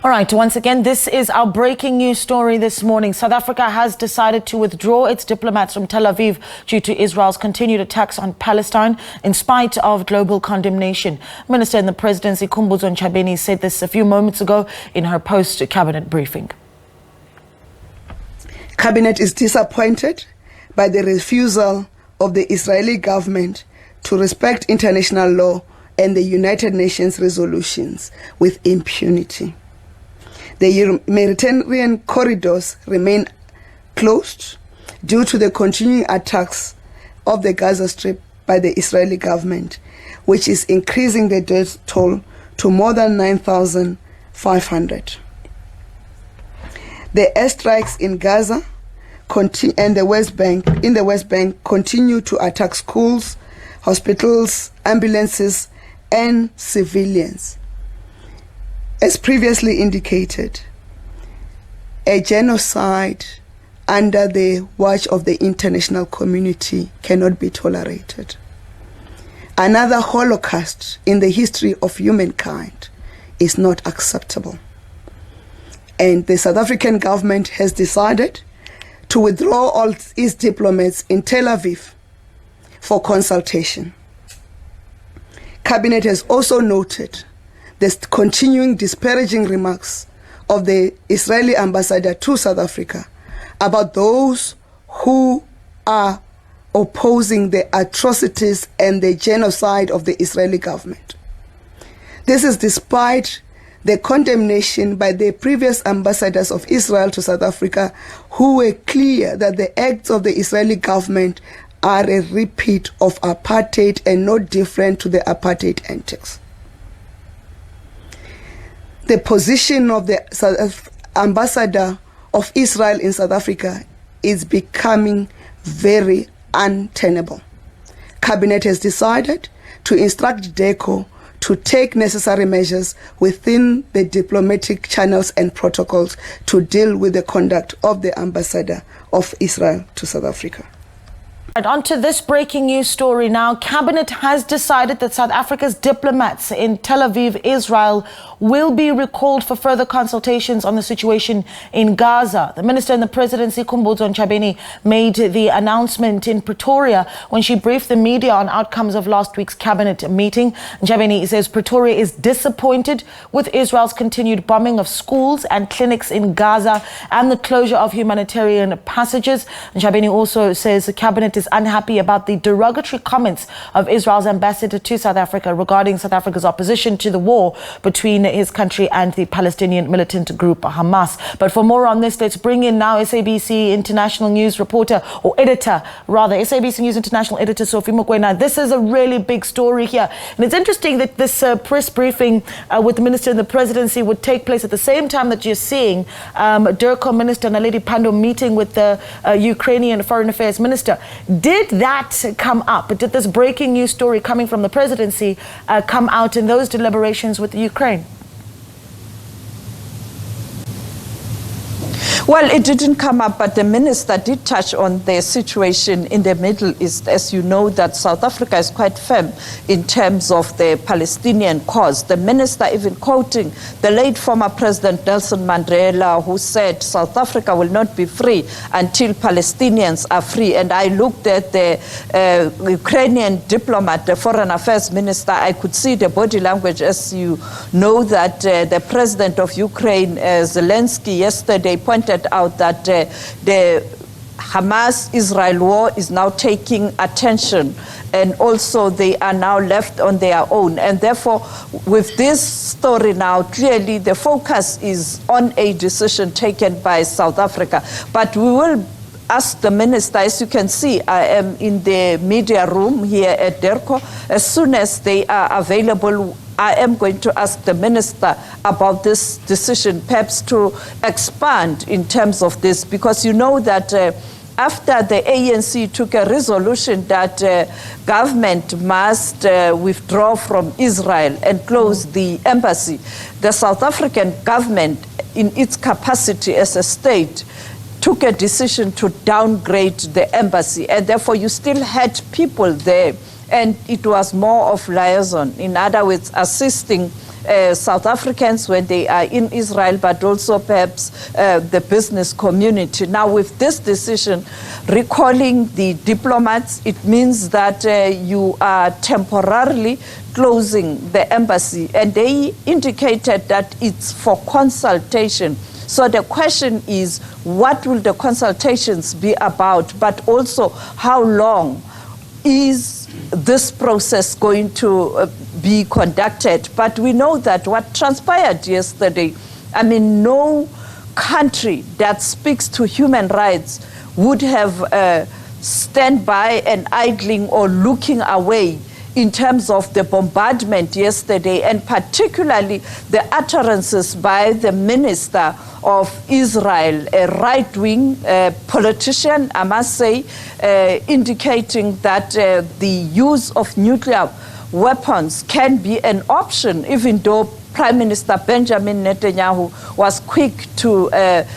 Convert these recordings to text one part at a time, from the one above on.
All right, once again, this is our breaking news story this morning. South Africa has decided to withdraw its diplomats from Tel Aviv due to Israel's continued attacks on Palestine, in spite of global condemnation. Minister in the presidency, Khumbudzo Ntshavheni, said this a few moments ago in her post-cabinet briefing. Cabinet is disappointed by the refusal of the Israeli government to respect international law and the United Nations resolutions with impunity. The humanitarian corridors remain closed due to the continuing attacks of the Gaza Strip by the Israeli government, which is increasing the death toll to more than 9,500. The airstrikes in Gaza and the West Bank continue to attack schools, hospitals, ambulances, and civilians. As previously indicated, a genocide under the watch of the international community cannot be tolerated. Another Holocaust in the history of humankind is not acceptable. And the South African government has decided to withdraw all its diplomats in Tel Aviv for consultation. Cabinet has also noted the continuing disparaging remarks of the Israeli ambassador to South Africa about those who are opposing the atrocities and the genocide of the Israeli government. This is despite the condemnation by the previous ambassadors of Israel to South Africa, who were clear that the acts of the Israeli government are a repeat of apartheid and not different to the apartheid antics. The position of the ambassador of Israel in South Africa is becoming very untenable. Cabinet has decided to instruct DECO to take necessary measures within the diplomatic channels and protocols to deal with the conduct of the ambassador of Israel to South Africa. And on to this breaking news story now. Cabinet has decided that South Africa's diplomats in Tel Aviv, Israel, will be recalled for further consultations on the situation in Gaza. The minister in the presidency, Khumbudzo Ntshavheni, made the announcement in Pretoria when she briefed the media on outcomes of last week's cabinet meeting. Ntshavheni says Pretoria is disappointed with Israel's continued bombing of schools and clinics in Gaza and the closure of humanitarian passages. Ntshavheni also says the cabinet is unhappy about the derogatory comments of Israel's ambassador to South Africa regarding South Africa's opposition to the war between his country and the Palestinian militant group Hamas. But for more on this, let's bring in now SABC international news reporter, or editor rather, SABC News international editor Sophie Mokoena. This is a really big story here, and it's interesting that this press briefing with the minister in the presidency would take place at the same time that you're seeing DERCO Minister Naledi Pandor meeting with the Ukrainian Foreign Affairs Minister. Did that come up? Did this breaking news story coming from the presidency come out in those deliberations with the Ukraine? Well, it didn't come up, but the minister did touch on the situation in the Middle East. As you know, that South Africa is quite firm in terms of the Palestinian cause. The minister even quoting the late former President Nelson Mandela, who said South Africa will not be free until Palestinians are free. And I looked at the Ukrainian diplomat, the foreign affairs minister. I could see the body language. As you know, that the president of Ukraine, Zelensky, yesterday pointed out that the Hamas-Israel war is now taking attention, and also they are now left on their own. And therefore, with this story now, clearly the focus is on a decision taken by South Africa. But we will ask the minister. As you can see, I am in the media room here at DERCO. As soon as they are available, I am going to ask the minister about this decision, perhaps to expand in terms of this, because you know that after the ANC took a resolution that government must withdraw from Israel and close the embassy, the South African government, in its capacity as a state, took a decision to downgrade the embassy, and therefore you still had people there and it was more of liaison. In other words, assisting South Africans when they are in Israel, but also perhaps the business community. Now, with this decision, recalling the diplomats, it means that you are temporarily closing the embassy, and they indicated that it's for consultation. So the question is, what will the consultations be about, but also how long is this process going to be conducted? But we know that what transpired yesterday, I mean, no country that speaks to human rights would have stand by and idling or looking away in terms of the bombardment yesterday, and particularly the utterances by the minister of Israel, a right-wing politician, I must say, indicating that the use of nuclear weapons can be an option, even though Prime Minister Benjamin Netanyahu was quick to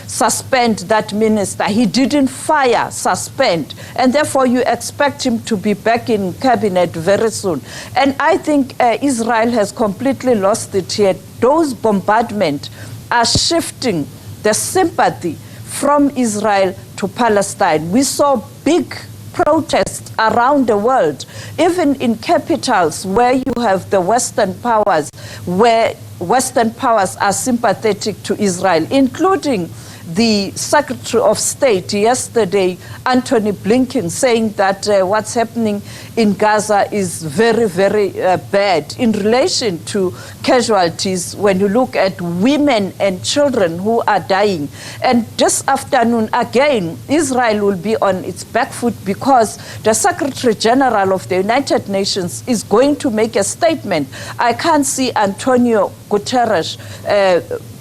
suspend that minister. He didn't fire, suspend, and therefore you expect him to be back in cabinet very soon. And I think Israel has completely lost it here. Those bombardments are shifting the sympathy from Israel to Palestine. We saw big protests around the world, even in capitals where you have the Western powers, where Western powers are sympathetic to Israel, including the Secretary of State yesterday, Antony Blinken, saying that what's happening in Gaza is very, very bad in relation to casualties when you look at women and children who are dying. And this afternoon, again, Israel will be on its back foot because the Secretary General of the United Nations is going to make a statement. I can't see Antonio Guterres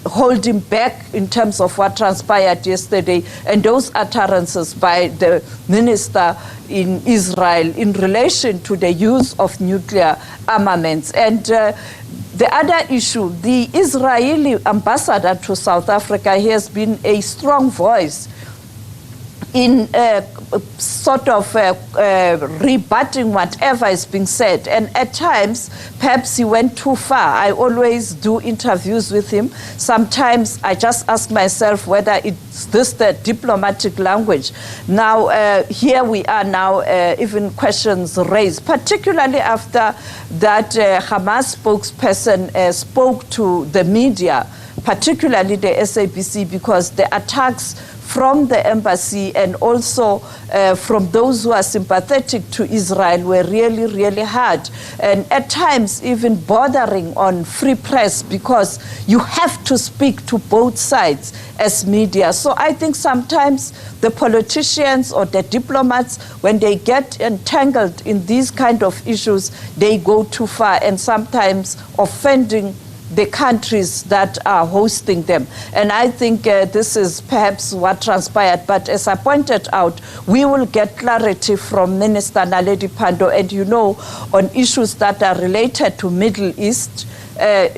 holding back in terms of what transpired yesterday and those utterances by the minister in Israel in relation to the use of nuclear armaments. And the other issue, the Israeli ambassador to South Africa, he has been a strong voice in sort of rebutting whatever is being said. And at times, perhaps he went too far. I always do interviews with him. Sometimes I just ask myself whether it's this the diplomatic language. Now, here we are now, even questions raised, particularly after that Hamas spokesperson spoke to the media, particularly the SABC, because the attacks from the embassy and also from those who are sympathetic to Israel were really, really hard. And at times even bordering on free press, because you have to speak to both sides as media. So I think sometimes the politicians or the diplomats, when they get entangled in these kind of issues, they go too far and sometimes offending the countries that are hosting them. And I think this is perhaps what transpired. But as I pointed out, we will get clarity from Minister Naledi Pandor. And you know, on issues that are related to Middle East,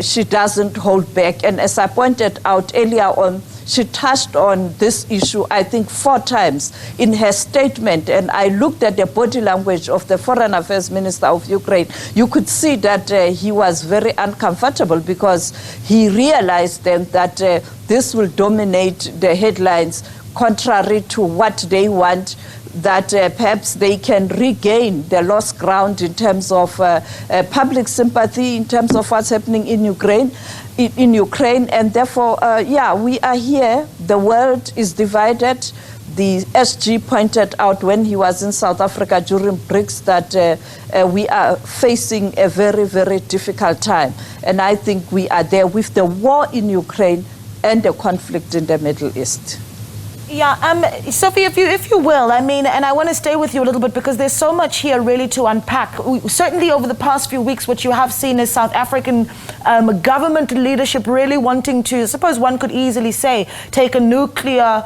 she doesn't hold back. And as I pointed out earlier on, she touched on this issue, I think, 4 times in her statement. And I looked at the body language of the Foreign Affairs Minister of Ukraine. You could see that he was very uncomfortable because he realized then that this will dominate the headlines, contrary to what they want, that perhaps they can regain the lost ground in terms of public sympathy, in terms of what's happening in Ukraine. And therefore, yeah, we are here. The world is divided. The SG pointed out when he was in South Africa during BRICS that we are facing a very, very difficult time. And I think we are there with the war in Ukraine and the conflict in the Middle East. Yeah, Sophie, if you will, I mean, and I want to stay with you a little bit because there's so much here really to unpack. Certainly over the past few weeks, what you have seen is South African government leadership really wanting to, I suppose one could easily say, take a nuclear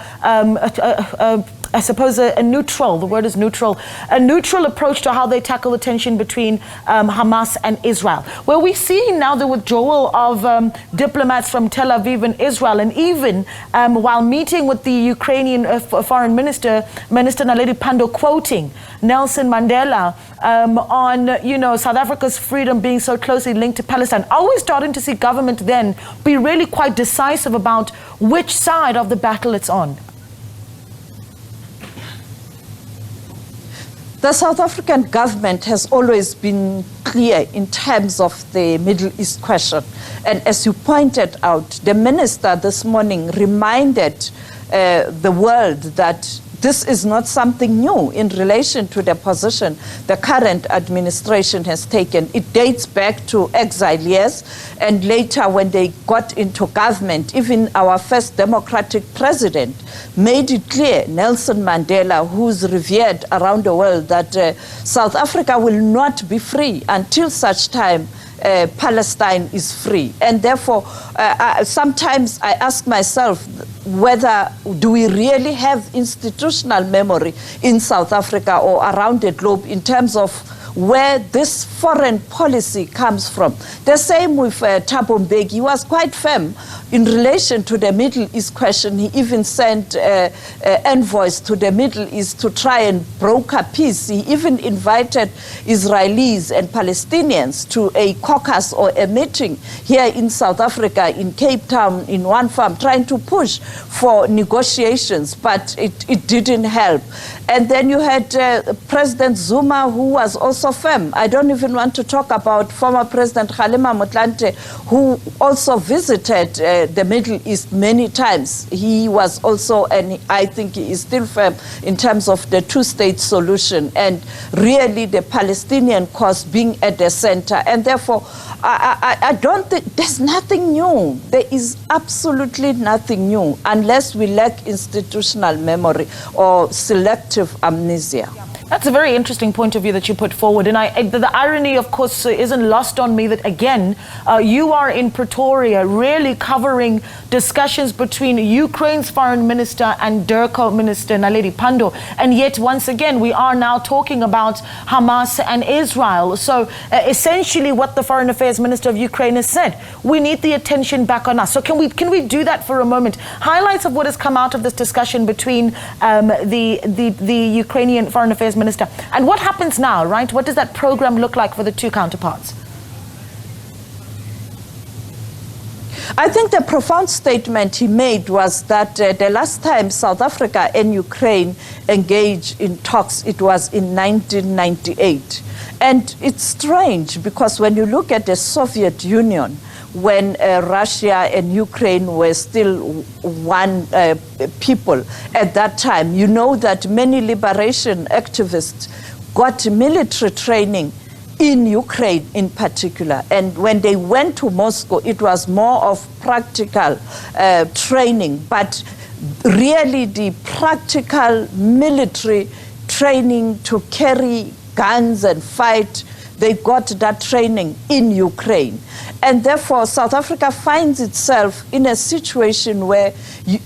I suppose, a neutral, the word is neutral, a neutral approach to how they tackle the tension between Hamas and Israel. Well, we're seeing now the withdrawal of diplomats from Tel Aviv and Israel, and even while meeting with the Ukrainian foreign minister, Minister Naledi Pandor, quoting Nelson Mandela on, South Africa's freedom being so closely linked to Palestine. Are we starting to see government then be really quite decisive about which side of the battle it's on? The South African government has always been clear in terms of the Middle East question. And as you pointed out, the minister this morning reminded the world that this is not something new in relation to the position the current administration has taken. It dates back to exile years, and later when they got into government, even our first democratic president made it clear, Nelson Mandela, who's revered around the world, that South Africa will not be free until such time Palestine is free. And therefore, sometimes I ask myself whether do we really have institutional memory in South Africa or around the globe in terms of where this foreign policy comes from. The same with Thabo Mbeki. He was quite firm in relation to the Middle East question. He even sent envoys to the Middle East to try and broker peace. He even invited Israelis and Palestinians to a caucus or a meeting here in South Africa, in Cape Town, in one farm, trying to push for negotiations, but it didn't help. And then you had President Zuma, who was also firm. I don't even want to talk about former President Kgalema Motlanthe, who also visited the Middle East many times. He was also, and I think he is still firm in terms of the two-state solution and really the Palestinian cause being at the center. And therefore, I don't think there's nothing new. There is absolutely nothing new unless we lack institutional memory or selective amnesia. That's a very interesting point of view that you put forward. And the irony, of course, isn't lost on me that, again, you are in Pretoria really covering discussions between Ukraine's foreign minister and DIRCO minister Naledi Pandor. And yet, once again, we are now talking about Hamas and Israel. So essentially what the foreign affairs minister of Ukraine has said, we need the attention back on us. So can we do that for a moment? Highlights of what has come out of this discussion between the Ukrainian foreign affairs minister. And what happens now, right? What does that program look like for the two counterparts? I think the profound statement he made was that the last time South Africa and Ukraine engaged in talks, it was in 1998. And it's strange because when you look at the Soviet Union, when Russia and Ukraine were still one people at that time, you know that many liberation activists got military training in Ukraine in particular. And when they went to Moscow, it was more of practical training, but really the practical military training to carry guns and fight, they got that training in Ukraine. And therefore, South Africa finds itself in a situation where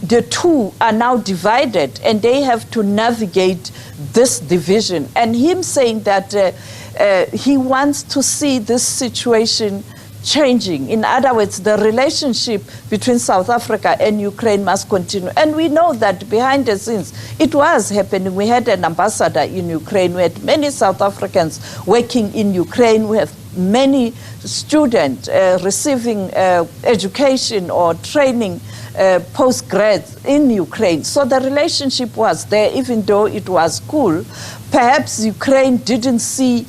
the two are now divided and they have to navigate this division. And him saying that he wants to see this situation changing. In other words, the relationship between South Africa and Ukraine must continue. And we know that behind the scenes, it was happening. We had an ambassador in Ukraine. We had many South Africans working in Ukraine. We have many students receiving education or training postgrads in Ukraine. So the relationship was there, even though it was cool. Perhaps Ukraine didn't see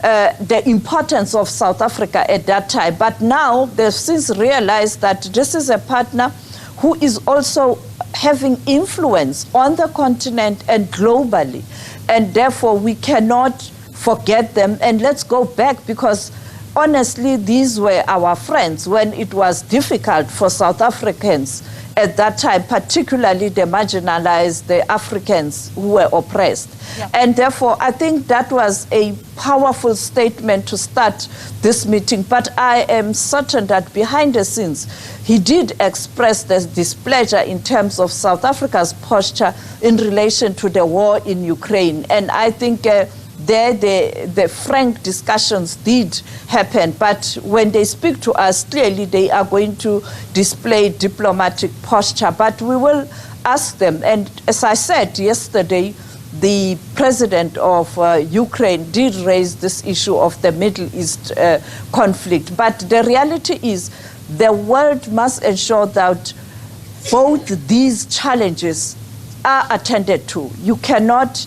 the importance of South Africa at that time. But now they've since realized that this is a partner who is also having influence on the continent and globally. And therefore we cannot forget them. And let's go back because honestly, these were our friends when it was difficult for South Africans at that time, particularly the marginalized, the Africans who were oppressed. Yeah. And therefore, I think that was a powerful statement to start this meeting. But I am certain that behind the scenes, he did express this displeasure in terms of South Africa's posture in relation to the war in Ukraine. And I think the frank discussions did happen, but when they speak to us, clearly they are going to display diplomatic posture, but we will ask them. And as I said yesterday, the president of Ukraine did raise this issue of the Middle East conflict, but the reality is the world must ensure that both these challenges are attended to. You cannot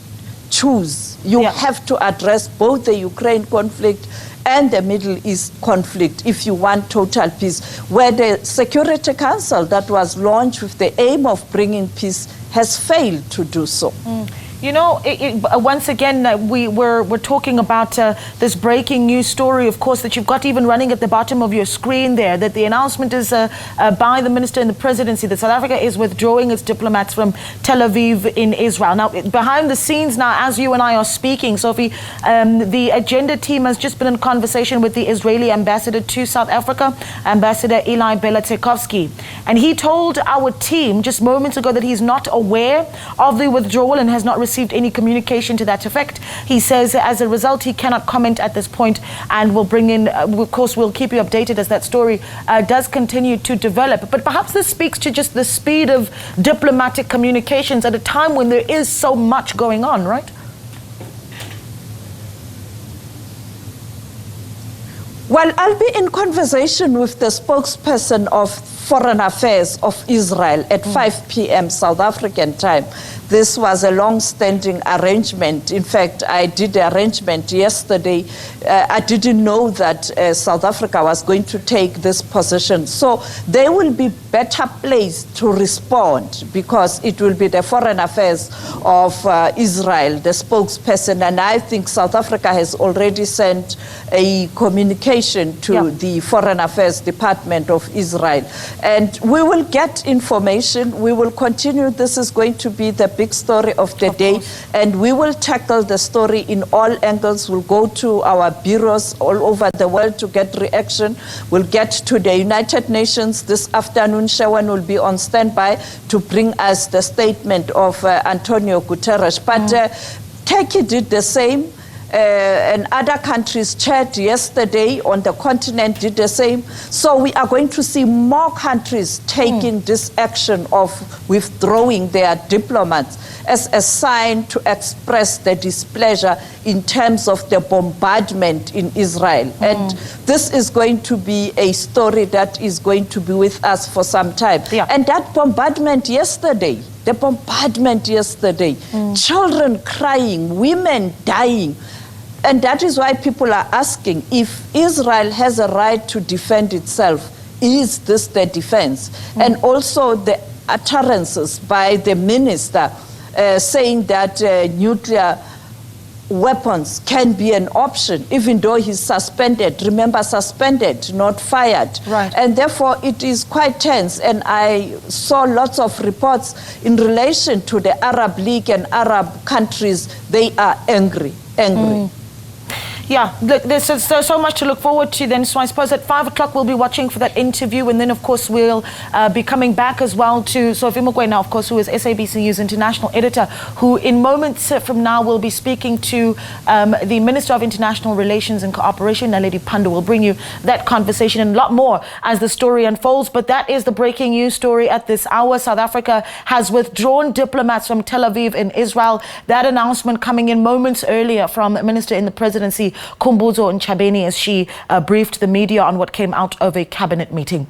choose. You have to address both the Ukraine conflict and the Middle East conflict if you want total peace, where the Security Council that was launched with the aim of bringing peace has failed to do so. You know, once again, we're talking about this breaking news story, of course, that you've got even running at the bottom of your screen there, that the announcement is by the minister in the presidency that South Africa is withdrawing its diplomats from Tel Aviv in Israel. Now, behind the scenes now, as you and I are speaking, Sophie, the agenda team has just been in conversation with the Israeli ambassador to South Africa, Ambassador Eli Belatekovsky. And he told our team just moments ago that he's not aware of the withdrawal and has not received any communication to that effect. He says as a result he cannot comment at this point, and we'll bring in, of course we'll keep you updated as that story does continue to develop. But perhaps this speaks to just the speed of diplomatic communications at a time when there is so much going on, right? Well, I'll be in conversation with the spokesperson of Foreign Affairs of Israel at 5 p.m. South African time. This was a long-standing arrangement. In fact, I did the arrangement yesterday. I didn't know that South Africa was going to take this position. So they will be better placed to respond because it will be the Foreign Affairs of Israel, the spokesperson. And I think South Africa has already sent a communication to the Foreign Affairs Department of Israel. And we will get information. We will continue. This is going to be the big story of the day, and we will tackle the story in all angles. We'll go to our bureaus all over the world to get reaction. We'll get to the United Nations this afternoon. Shawan will be on standby to bring us the statement of Antonio Guterres. But Turkey did the same. And other countries, Chad yesterday on the continent did the same. So we are going to see more countries taking this action of withdrawing their diplomats as a sign to express the displeasure in terms of the bombardment in Israel. And this is going to be a story that is going to be with us for some time. And that bombardment yesterday, children crying, women dying. And that is why people are asking if Israel has a right to defend itself. Is this the defense? And also the utterances by the minister saying that nuclear weapons can be an option, even though he's suspended. Remember, suspended, not fired. Right. And therefore, it is quite tense. And I saw lots of reports in relation to the Arab League and Arab countries. They are angry. Yeah, look, there's so much to look forward to then. So I suppose at 5 o'clock we'll be watching for that interview, and then of course we'll be coming back as well to Sophie Mokoena, of course, who is SABC News international editor, who in moments from now will be speaking to the Minister of International Relations and Cooperation, Naledi Pandor. Will bring you that conversation and a lot more as the story unfolds. But that is the breaking news story at this hour. South Africa has withdrawn diplomats from Tel Aviv in Israel. That announcement coming in moments earlier from Minister in the Presidency, Khumbudzo Ntshavheni, as she briefed the media on what came out of a cabinet meeting.